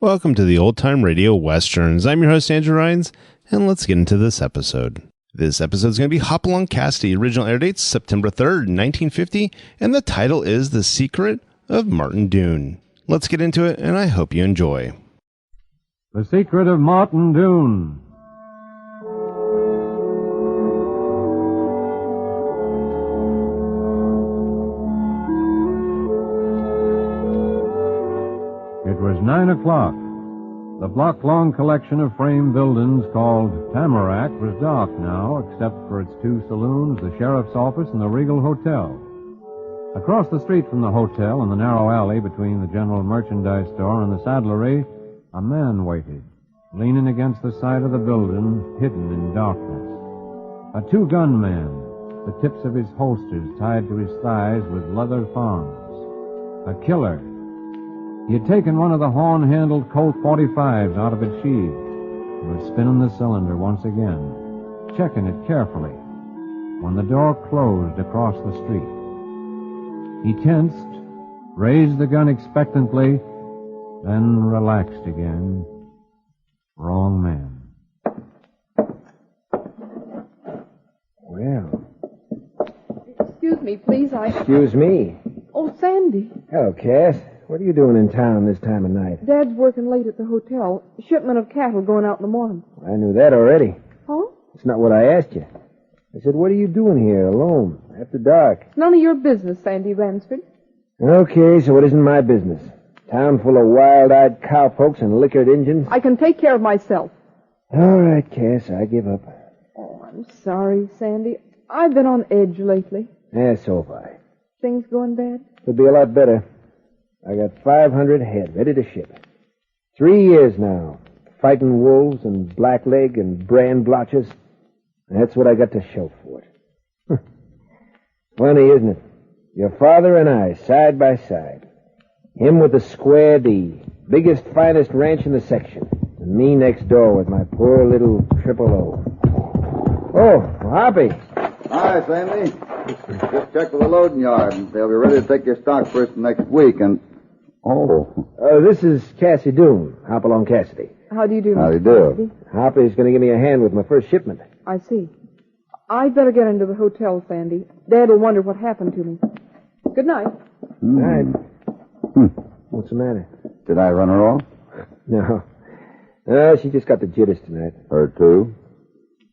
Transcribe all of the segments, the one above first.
Welcome to the Old Time Radio Westerns. I'm your host, Andrew Rhynes, and let's get into this episode. This episode is going to be Hopalong Cassidy. Original air date September 3rd, 1950, and the title is The Secret of Martin Doon. Let's get into it, and I hope you enjoy. The Secret of Martin Doon. It was 9 o'clock. The block-long collection of frame buildings called Tamarack was dark now, except for its two saloons, the sheriff's office, and the Regal Hotel. Across the street from the hotel, in the narrow alley between the general merchandise store and the saddlery, a man waited, leaning against the side of the building, hidden in darkness. A two-gun man, the tips of his holsters tied to his thighs with leather thongs. A killer. He had taken one of the horn-handled Colt 45s out of its sheath and was spinning the cylinder once again, checking it carefully, when the door closed across the street. He tensed, raised the gun expectantly, then relaxed again. Wrong man. Well. Excuse me, please, Excuse me. Oh, Sandy. Hello, Cass. What are you doing in town this time of night? Dad's working late at the hotel. Shipment of cattle going out in the morning. I knew that already. Huh? That's not what I asked you. I said, what are you doing here alone after dark? It's none of your business, Sandy Ransford. Okay, so it isn't my business. Town full of wild-eyed cowpokes and liquored Injuns. I can take care of myself. All right, Cass, I give up. Oh, I'm sorry, Sandy. I've been on edge lately. Yeah, so have I. Things going bad? Could be a lot better. I got 500 head ready to ship. 3 years now, fighting wolves and blackleg and brand blotches. That's what I got to show for it. Funny, isn't it? Your father and I, side by side. Him with the square D, biggest, finest ranch in the section. And me next door with my poor little triple O. Oh, Hoppy. Hi, Sandy. Just checked with the loading yard, and they'll be ready to take your stock first next week, and... This is Cassie Doon, Hopalong Cassidy. How do you do, How do you Mr. do? Cassidy? Hoppy's going to give me a hand with my first shipment. I see. I'd better get into the hotel, Sandy. Dad will wonder what happened to me. Good night. Right. What's the matter? Did I run her off? No. She just got the jitters tonight. Her, too?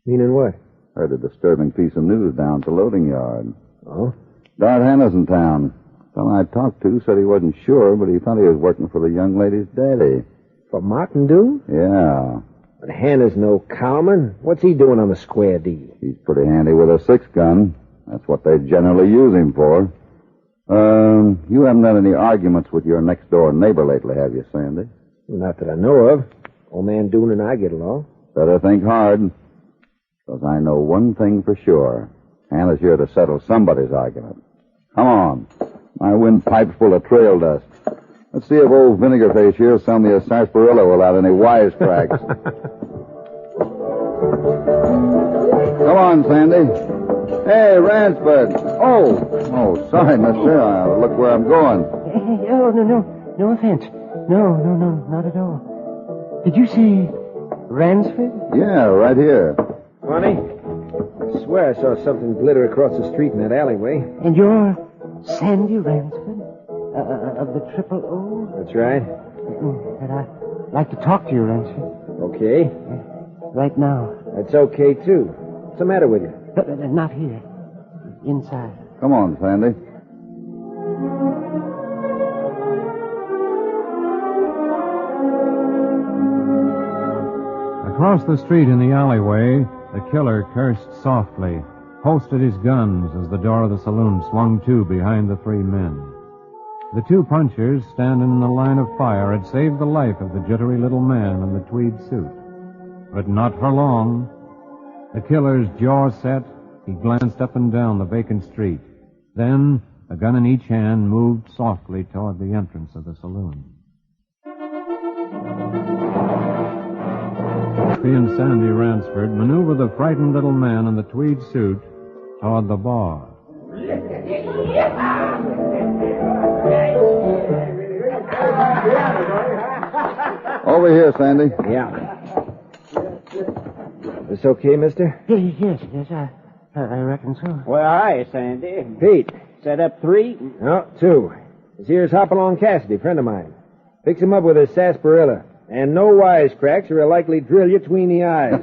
Meaning what? Heard a disturbing piece of news down at the loading yard. Oh? Dart Hannah's in town. Someone I talked to said he wasn't sure, but he thought he was working for the young lady's daddy. For Martin Doon? Yeah. But Hannah's no cowman. What's he doing on the square D? He's pretty handy with a 6-gun. That's what they generally use him for. You haven't had any arguments with your next-door neighbor lately, have you, Sandy? Not that I know of. Old man Doon and I get along. Better think hard. Because I know one thing for sure. Hannah's here to settle somebody's argument. Come on. My windpipe's full of trail dust. Let's see if old Vinegar Face here will sell me a sarsaparilla without any wisecracks. Come on, Sandy. Hey, Ransford. Oh, sorry, mister. Look where I'm going. Hey, no offense. No, not at all. Did you say Ransford? Yeah, right here. Funny. I swear I saw something glitter across the street in that alleyway. And you're Sandy Ransford? Of the Triple O? That's right. And I'd like to talk to you, Ransford. Okay. Right now. That's okay, too. What's the matter with you? Not here. Inside. Come on, Sandy. Across the street in the alleyway, the killer cursed softly, holstered his guns as the door of the saloon swung to behind the three men. The two punchers, standing in the line of fire, had saved the life of the jittery little man in the tweed suit. But not for long. The killer's jaw set, he glanced up and down the vacant street. Then, a gun in each hand, moved softly toward the entrance of the saloon. He and Sandy Ransford maneuvered the frightened little man in the tweed suit toward the bar. Over here, Sandy. Yeah. This okay, mister? Yes, I reckon so. Well, hi, Sandy. Pete. Set up 3? No, 2. This here's Hopalong Cassidy, friend of mine. Fix him up with a sarsaparilla. And no wisecracks or he'll likely drill you between the eyes.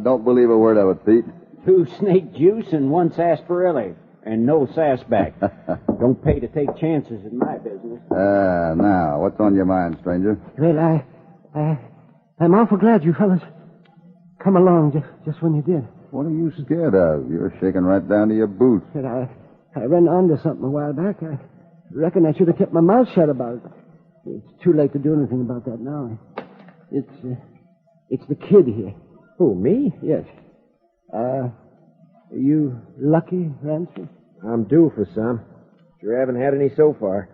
Don't believe a word of it, Pete. 2 snake juice and 1 sarsaparilla. And no sassback. Don't pay to take chances in my business. Now, what's on your mind, stranger? Well, I'm awful glad you fellas come along just when you did. What are you scared of? You're shaking right down to your boots. Said I ran onto something a while back. I reckon I should have kept my mouth shut about it. It's too late to do anything about that now. It's the kid here. Who, me? Yes. Are you lucky, Ransom? I'm due for some. Sure haven't had any so far.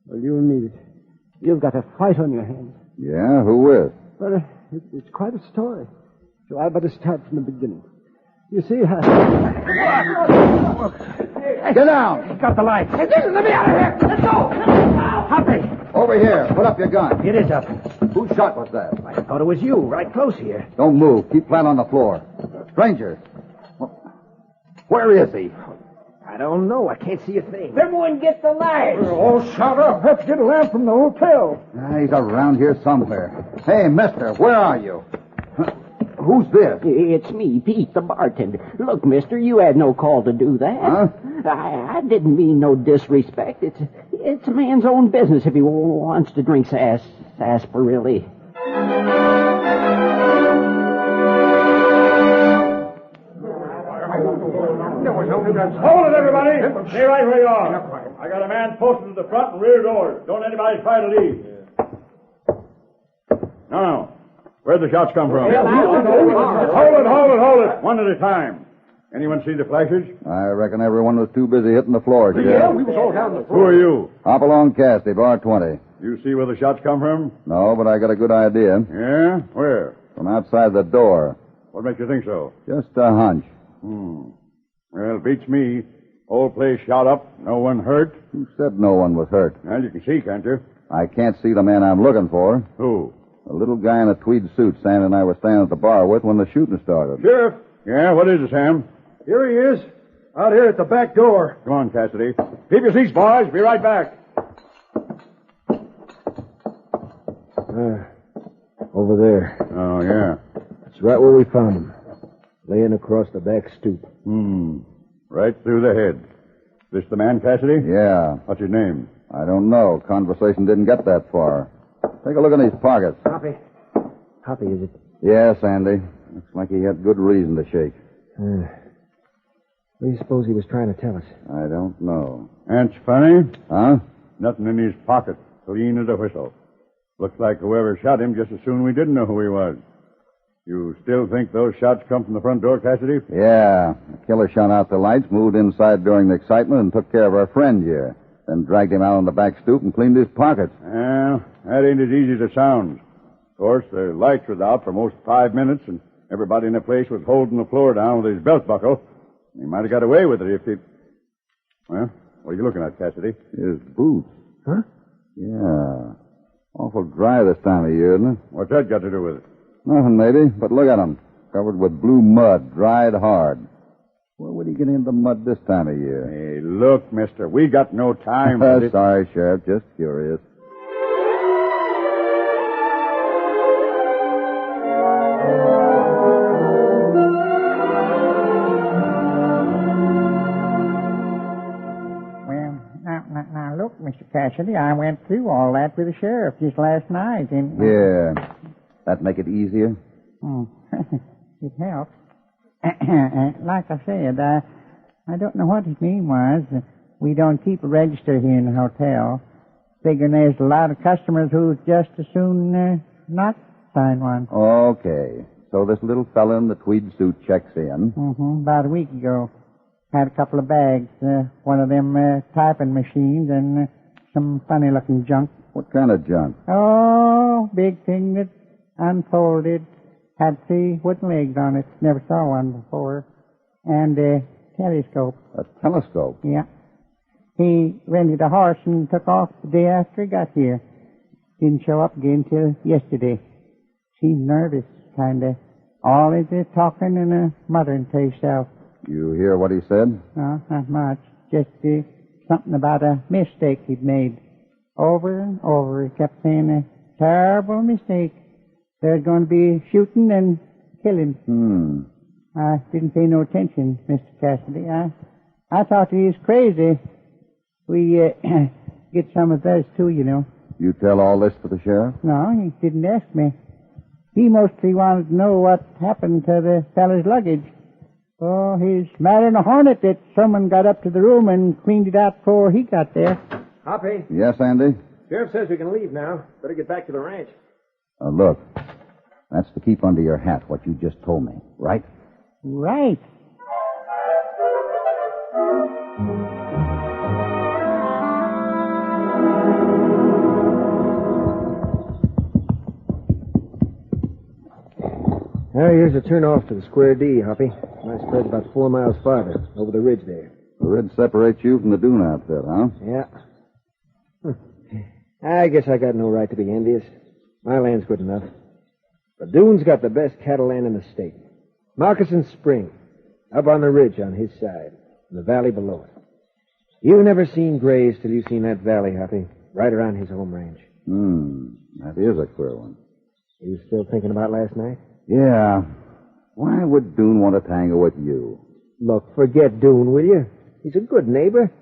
Well, you and me, you've got a fight on your hands. Yeah? Who with? Well, it's quite a story. So I better start from the beginning. You see, Get down! got the light. Hey, let me out of here! Let's go! Hoppy! Over here. Put up your gun. It is up. Whose shot was that? I thought it was you, right close here. Don't move. Keep flat on the floor. Stranger. Where is he? I don't know. I can't see a thing. Everyone get the lights. All shot up. Let's get a lamp from the hotel. He's around here somewhere. Hey, mister, where are you? Who's this? It's me, Pete, the bartender. Look, mister, you had no call to do that. Huh? I didn't mean no disrespect. It's a man's own business if he wants to drink sarsaparilla. Hold it, everybody! Stay right where you are. I got a man posted to the front and rear doors. Don't anybody try to leave. No. Where'd the shots come from? Hold it. One at a time. Anyone see the flashes? I reckon everyone was too busy hitting the floor, Sheriff. we was all down the floor. Who are you? Hopalong Cassidy, bar 20. You see where the shots come from? No, but I got a good idea. Yeah? Where? From outside the door. What makes you think so? Just a hunch. Well, beats me. Whole place shot up. No one hurt. Who said no one was hurt? Well, you can see, can't you? I can't see the man I'm looking for. Who? A little guy in a tweed suit Sam and I were standing at the bar with when the shooting started. Sheriff. Yeah, what is it, Sam? Here he is. Out here at the back door. Come on, Cassidy. Keep your seats, boys. Be right back. Over there. Oh, yeah. That's right where we found him. Laying across the back stoop. Right through the head. This the man, Cassidy? Yeah. What's his name? I don't know. Conversation didn't get that far. Take a look in his pockets. Hoppy, is it? Yes, Andy. Looks like he had good reason to shake. What do you suppose he was trying to tell us? I don't know. That's funny. Huh? Nothing in his pocket. Clean as a whistle. Looks like whoever shot him just as soon we didn't know who he was. You still think those shots come from the front door, Cassidy? Yeah. The killer shot out the lights, moved inside during the excitement, and took care of our friend here. Then dragged him out on the back stoop and cleaned his pockets. Well, that ain't as easy as it sounds. Of course, the lights was out for most 5 minutes, and everybody in the place was holding the floor down with his belt buckle. He might have got away with it if he... Well, what are you looking at, Cassidy? His boots. Huh? Yeah. Awful dry this time of year, isn't it? What's that got to do with it? Nothing, maybe, but look at him. Covered with blue mud, dried hard. Where would he get into mud this time of year? Hey, look, mister, we got no time for this. Sorry, Sheriff, just curious. Well, now, look, Mr. Cassidy, I went through all that with the sheriff just last night, and... Yeah. That make it easier? It helps. Like I said, I don't know what his name was. We don't keep a register here in the hotel. Figuring there's a lot of customers who just as soon not sign one. Okay. So this little fella in the tweed suit checks in. About a week ago. Had a couple of bags. One of them typing machines and some funny-looking junk. What kind of junk? Oh, big thing that unfolded. Had 3 wooden legs on it. Never saw one before. And a telescope. A telescope? Yeah. He rented a horse and took off the day after he got here. Didn't show up again till yesterday. Seemed nervous, kinda. Always talking and muttering to himself. You hear what he said? No, not much. Just something about a mistake he'd made. Over and over, he kept saying a terrible mistake. There's going to be shooting and killing. I didn't pay no attention, Mr. Cassidy. I thought he was crazy. We get some of those too, you know. You tell all this to the sheriff? No, he didn't ask me. He mostly wanted to know what happened to the fellow's luggage. Oh, he's madder than a hornet that someone got up to the room and cleaned it out before he got there. Hoppy, Yes, Andy? Sheriff says we can leave now. Better get back to the ranch. Look, that's to keep under your hat what you just told me, right? Right. Now, here's a turn off to the Square D, Hoppy. My spread's about 4 miles farther, over the ridge there. The ridge separates you from the Doon outfit, huh? Yeah. I guess I got no right to be envious. My land's good enough. But Doon's got the best cattle land in the state. Moccasin Spring, up on the ridge on his side, and the valley below it. You've never seen graze till you've seen that valley, Hoppy, right around his home range. That is a queer one. You still thinking about last night? Yeah. Why would Doon want to tangle with you? Look, forget Doon, will you? He's a good neighbor.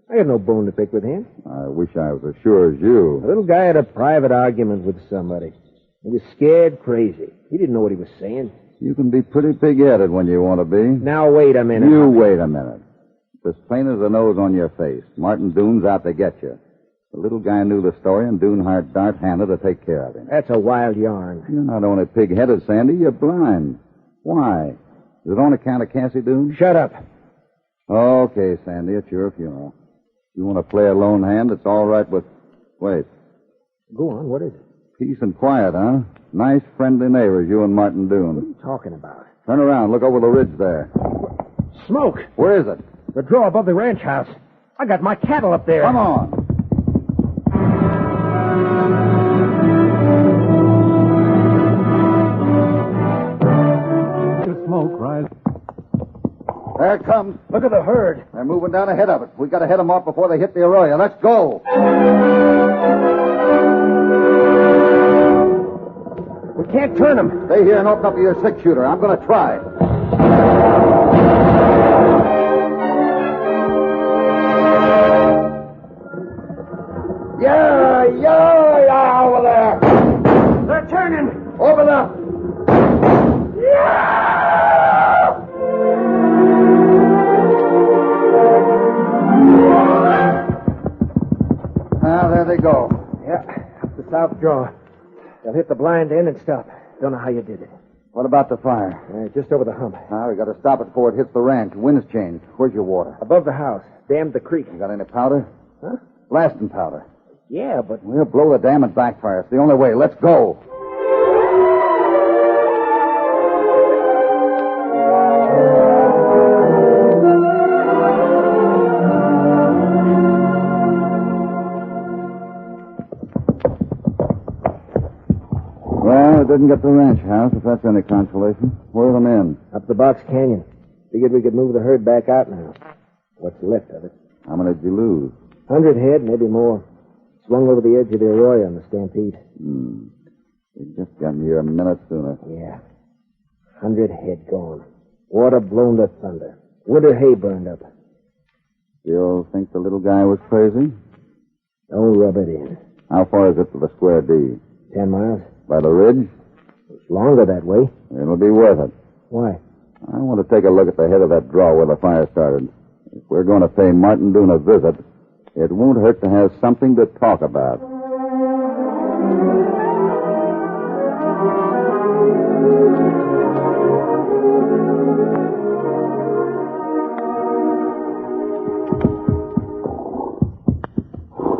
I got no bone to pick with him. I wish I was as sure as you. The little guy had a private argument with somebody. He was scared crazy. He didn't know what he was saying. You can be pretty pig-headed when you want to be. Now, wait a minute. You wait a minute. It's as plain as the nose on your face. Martin Doon's out to get you. The little guy knew the story, and Doon hired Dart Hannah to take care of him. That's a wild yarn. You're not only pig-headed, Sandy, you're blind. Why? Is it on account of Cassie Doon? Shut up. Okay, Sandy, it's your funeral. You want to play a lone hand, it's all right with... Wait. Go on, what is it? Peace and quiet, huh? Nice, friendly neighbors, you and Martin Doon. What are you talking about? Turn around, look over the ridge there. Smoke. Where is it? The draw above the ranch house. I got my cattle up there. Come on. The smoke rise. There it comes. Look at the herd. They're moving down ahead of it. We've got to head them off before they hit the arroyo. Let's go. We can't turn them. Stay here and open up your six-shooter. I'm going to try. Yeah, over there. They're turning. Open up. Now, there they go. Yeah, up the south draw. They'll hit the blind end and stop. Don't know how you did it. What about the fire? Just over the hump. We got to stop it before it hits the ranch. Wind's changed. Where's your water? Above the house. Dammed the creek. You got any powder? Huh? Blasting powder. Yeah, but... We'll blow the dam and backfire. It's the only way. Let's go. Well, it didn't get the ranch house, if that's any consolation. Where are the men? Up the Box Canyon. Figured we could move the herd back out now. What's left of it. How many did you lose? 100 head, maybe more. Swung over the edge of the arroyo in the stampede. You just got me here a minute sooner. Yeah. 100 head gone. Water blown to thunder. Winter hay burned up. Still think the little guy was crazy? Don't rub it in. How far is it to the Square D? 10 miles. By the ridge? It's longer that way. It'll be worth it. Why? I want to take a look at the head of that draw where the fire started. If we're going to pay Martin Doon a visit, it won't hurt to have something to talk about.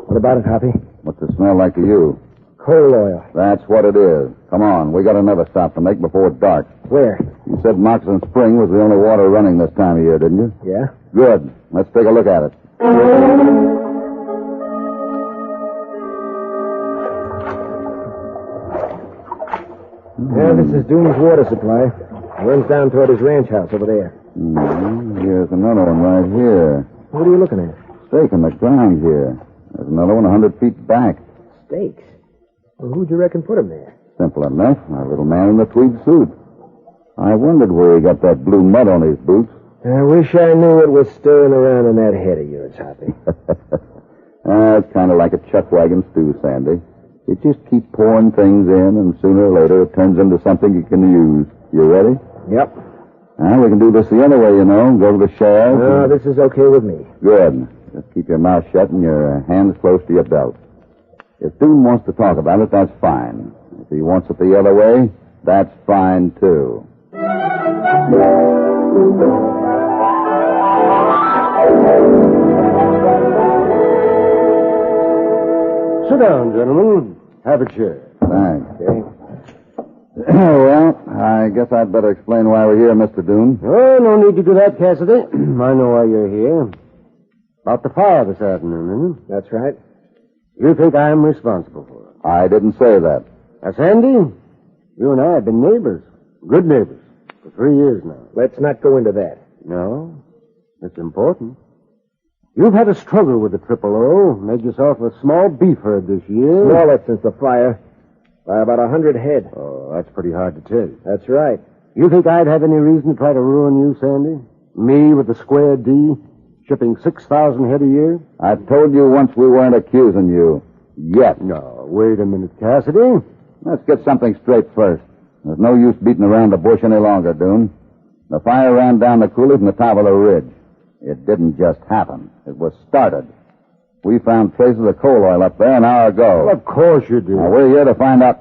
What about it, Hoppy? What's it smell like to you? Coal oil. That's what it is. Come on, we got another stop to make before dark. Where? You said Moccasin Spring was the only water running this time of year, didn't you? Yeah. Good. Let's take a look at it. Yeah, this is Doon's water supply. It runs down toward his ranch house over there. Here's another one right here. What are you looking at? Stake in the ground here. There's another one 100 feet back. Stakes? Well, who'd you reckon put him there? Simple enough. Our little man in the tweed suit. I wondered where he got that blue mud on his boots. I wish I knew what was stirring around in that head of yours, Hoppy. It's kind of like a chuck wagon stew, Sandy. You just keep pouring things in, and sooner or later it turns into something you can use. You ready? Yep. Now, we can do this the other way, you know. Go to the sheriff. No, this is okay with me. Good. Just keep your mouth shut and your hands close to your belt. If Doon wants to talk about it, that's fine. If he wants it the other way, that's fine, too. Sit down, gentlemen. Have a chair. Thanks. Okay. Well, I guess I'd better explain why we're here, Mr. Doon. Oh, no need to do that, Cassidy. I know why you're here. About the fire this afternoon, isn't it? That's right. You think I'm responsible for it? I didn't say that. Now, Sandy, you and I have been neighbors. Good neighbors. For 3 years now. Let's not go into that. No. It's important. You've had a struggle with the Triple O. Made yourself a small beef herd this year. Smaller since the fire. By about 100 head. Oh, that's pretty hard to tell. That's right. You think I'd have any reason to try to ruin you, Sandy? Me with the square D, shipping 6,000 head a year? I told you once we weren't accusing you. Yet. No, wait a minute, Cassidy. Let's get something straight first. There's no use beating around the bush any longer, Doon. The fire ran down the coulee from the top of the ridge. It didn't just happen. It was started. We found traces of coal oil up there an hour ago. Well, of course you did. Now, we're here to find out...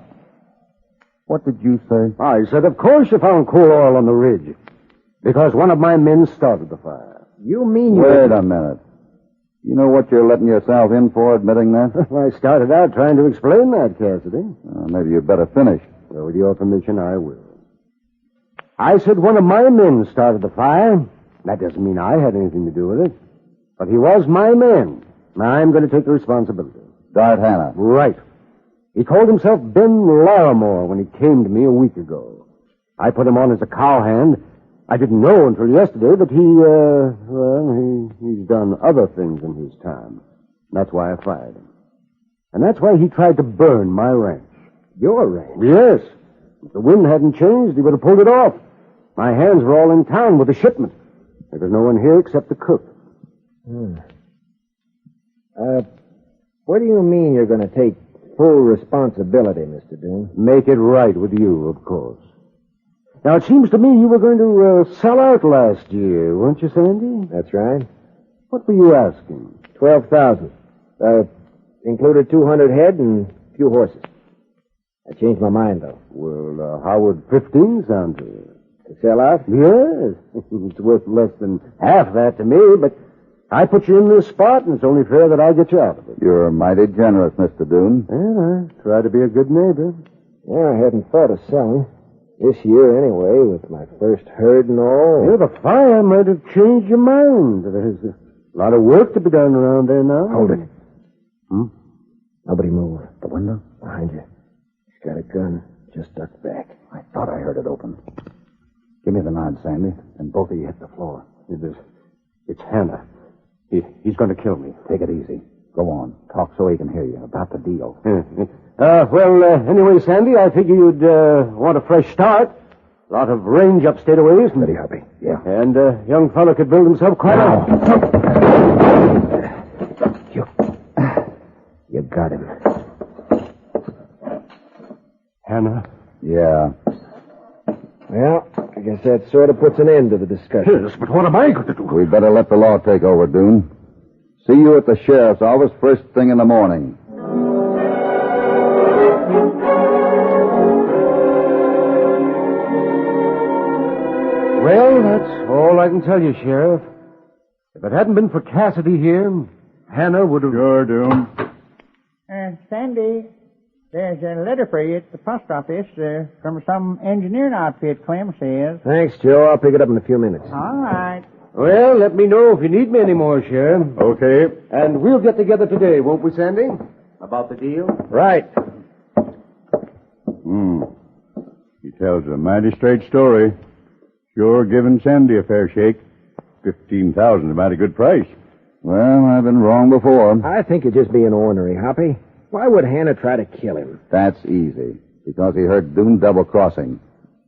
What did you say? I said, of course you found coal oil on the ridge. Because one of my men started the fire. You mean you... Wait a minute. You know what you're letting yourself in for, admitting that? I started out trying to explain that, Cassidy. Maybe you'd better finish. Well, with your permission, I will. I said one of my men started the fire. That doesn't mean I had anything to do with it. But he was my man. I'm going to take the responsibility. Dart Hannah. Right. He called himself Ben Larimore when he came to me a week ago. I put him on as a cowhand. I didn't know until yesterday that he's done other things in his time. That's why I fired him. And that's why he tried to burn my ranch. Your ranch? Yes. If the wind hadn't changed, he would have pulled it off. My hands were all in town with the shipment. There was no one here except the cook. What do you mean you're going to take full responsibility, Mr. Doon? Make it right with you, of course. Now, it seems to me you were going to sell out last year, weren't you, Sandy? That's right. What were you asking? 12,000. Included 200 head and a few horses. I changed my mind, though. Well, how would 15 sound to you? To sell out? Yes. It's worth less than half that to me, but I put you in this spot, and it's only fair that I get you out of it. You're mighty generous, Mr. Doon. Well, I try to be a good neighbor. Yeah, I hadn't thought of selling. This year, anyway, with my first herd and all. Yeah, the fire might have changed your mind. There's a lot of work to be done around there now. Hold it. Nobody move. The window? Behind you. He's got a gun. Just duck back. I thought I heard it open. Give me the nod, Sandy, and both of you hit the floor. It's Hannah. He's going to kill me. Take it easy. Go on. Talk so he can hear you about the deal. Anyway, Sandy, I figure you'd want a fresh start. A lot of range up state a ways. Ready, Hoppy. Yeah. And a young fellow could build himself quite a... You got him. Hannah? Yeah. Well, I guess that sort of puts an end to the discussion. Yes, but what am I going to do? We'd better let the law take over, Doon. See you at the sheriff's office first thing in the morning. Well, that's all I can tell you, Sheriff. If it hadn't been for Cassidy here, Hannah would have... Sure, Doon. Sandy, there's a letter for you at the post office from some engineering outfit, Clem says. Thanks, Joe. I'll pick it up in a few minutes. All right. Well, let me know if you need me any more, Sheriff. Okay. And we'll get together today, won't we, Sandy? About the deal? Right. tells a mighty straight story. Sure giving Sandy a fair shake. 15,000 is a mighty good price. Well, I've been wrong before. I think you're just being ornery, Hoppy. Why would Hannah try to kill him? That's easy. Because he heard Doon double-crossing.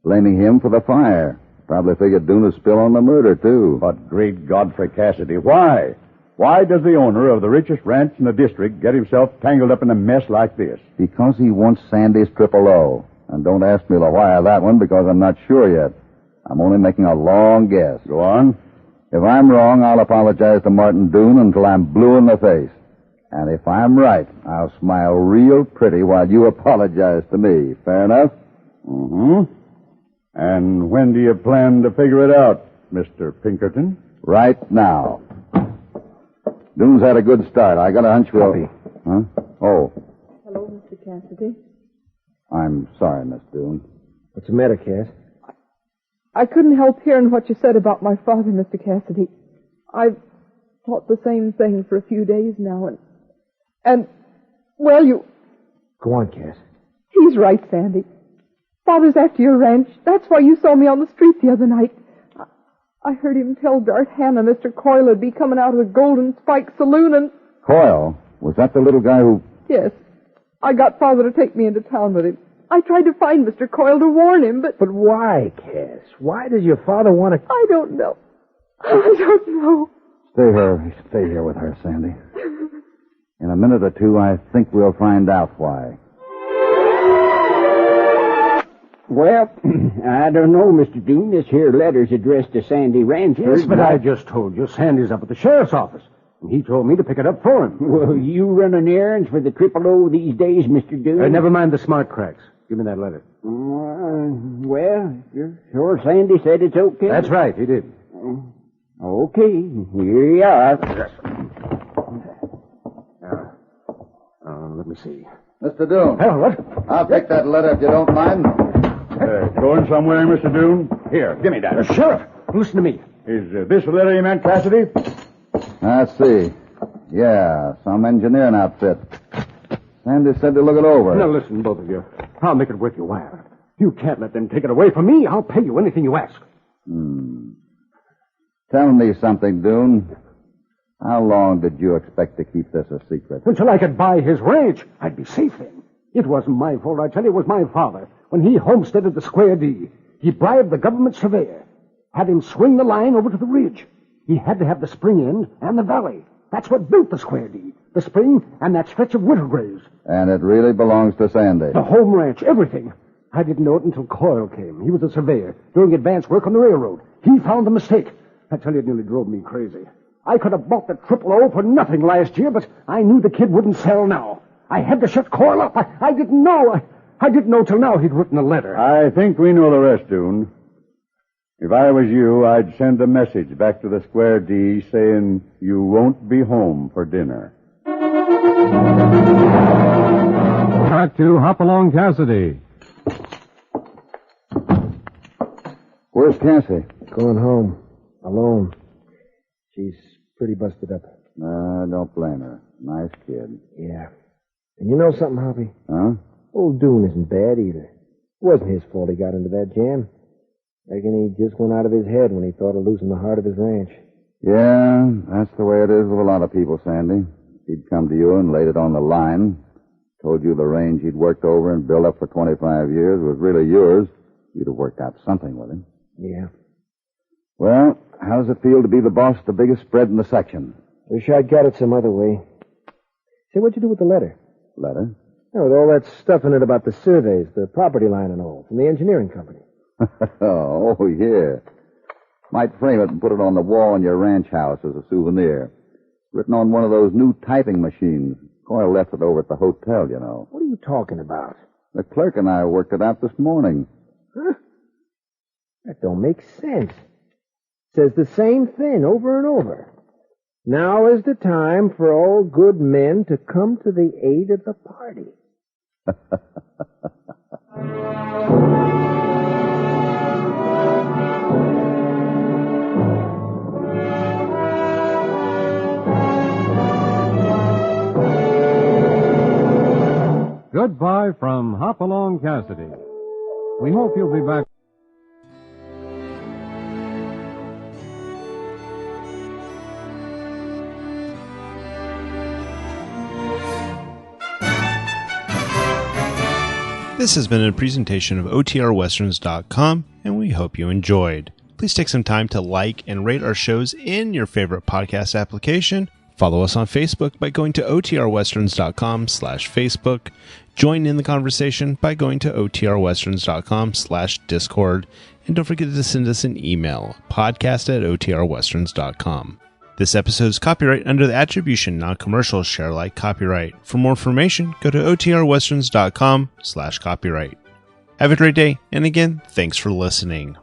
Blaming him for the fire. Probably figured Doon would spill on the murder, too. But great Godfrey Cassidy, why? Why does the owner of the richest ranch in the district get himself tangled up in a mess like this? Because he wants Sandy's triple O. And don't ask me the why of that one, because I'm not sure yet. I'm only making a long guess. Go on. If I'm wrong, I'll apologize to Martin Doon until I'm blue in the face. And if I'm right, I'll smile real pretty while you apologize to me. Fair enough? Mm-hmm. And when do you plan to figure it out, Mr. Pinkerton? Right now. Doon's had a good start. I got a hunch we'll... Hoppy. Huh? Oh. Hello, Mr. Cassidy. I'm sorry, Miss Doon. What's the matter, Cass? I couldn't help hearing what you said about my father, Mr. Cassidy. I've thought the same thing for a few days now, well, you... Go on, Cass. He's right, Sandy. Father's after your ranch. That's why you saw me on the street the other night. I heard him tell Dart Hannah Mr. Coyle would be coming out of the Golden Spike Saloon and... Coyle? Was that the little guy who... Yes. I got Father to take me into town with him. I tried to find Mr. Coyle to warn him, but... But why, Cass? Why does your father want to... I don't know. I don't know. Stay here with her, Sandy. In a minute or two, I think we'll find out why. Well, I don't know, Mr. Doon. This here letter's addressed to Sandy Ransford. Yes, but I just told you Sandy's up at the sheriff's office. And he told me to pick it up for him. Well, you running errands for the Triple O these days, Mr. Doon? Never mind the smart cracks. Give me that letter. Well, you're sure Sandy said it's okay? That's right, he did. Okay, here you are. Let me see. Mr. Doon. What? I'll take that letter if you don't mind. Going somewhere, Mr. Doon? Here, give me that. Sheriff, listen to me. Is this the letter you meant, Cassidy? Let's see. Yeah, some engineering outfit. Sandy said to look it over. Now, listen, both of you. I'll make it worth your while. You can't let them take it away from me. I'll pay you anything you ask. Tell me something, Doon. How long did you expect to keep this a secret? Until I could buy his ranch. I'd be safe then. It wasn't my fault, I tell you. It was my father. When he homesteaded the Square D, he bribed the government surveyor. Had him swing the line over to the ridge. He had to have the spring end and the valley. That's what built the Square D. The spring and that stretch of winter graves. And it really belongs to Sandy. The home ranch, everything. I didn't know it until Coyle came. He was a surveyor doing advance work on the railroad. He found the mistake. I tell you, it nearly drove me crazy. I could have bought the Triple O for nothing last year, but I knew the kid wouldn't sell now. I had to shut Coyle up. I didn't know. I didn't know till now he'd written a letter. I think we know the rest, Doon. If I was you, I'd send a message back to the Square D saying you won't be home for dinner. Back to Hopalong Cassidy. Where's Cassie? Going home. Alone. She's pretty busted up. Don't blame her. Nice kid. Yeah. And you know something, Hoppy? Huh? Old Doon isn't bad either. It wasn't his fault he got into that jam. Reckon he just went out of his head when he thought of losing the heart of his ranch. Yeah, that's the way it is with a lot of people, Sandy. He'd come to you and laid it on the line. Told you the range he'd worked over and built up for 25 years was really yours. You'd have worked out something with him. Yeah. Well, how does it feel to be the boss of the biggest spread in the section? Wish I'd got it some other way. Say, what'd you do with the letter? Letter? Yeah, with all that stuff in it about the surveys, the property line and all, from the engineering company. Oh, yeah. Might frame it and put it on the wall in your ranch house as a souvenir. Written on one of those new typing machines. Coyle left it over at the hotel, you know. What are you talking about? The clerk and I worked it out this morning. Huh? That don't make sense. Says the same thing over and over. Now is the time for all good men to come to the aid of the party. Goodbye from Hopalong Cassidy. We hope you'll be back. This has been a presentation of OTRWesterns.com, and we hope you enjoyed. Please take some time to like and rate our shows in your favorite podcast application. Follow us on Facebook by going to OTRWesterns.com/Facebook. Join in the conversation by going to OTRWesterns.com/Discord. And don't forget to send us an email, podcast@OTRWesterns.com. This episode is copyright under the Attribution Non-Commercial Share Alike copyright. For more information, go to OTRWesterns.com/copyright. Have a great day, and again, thanks for listening.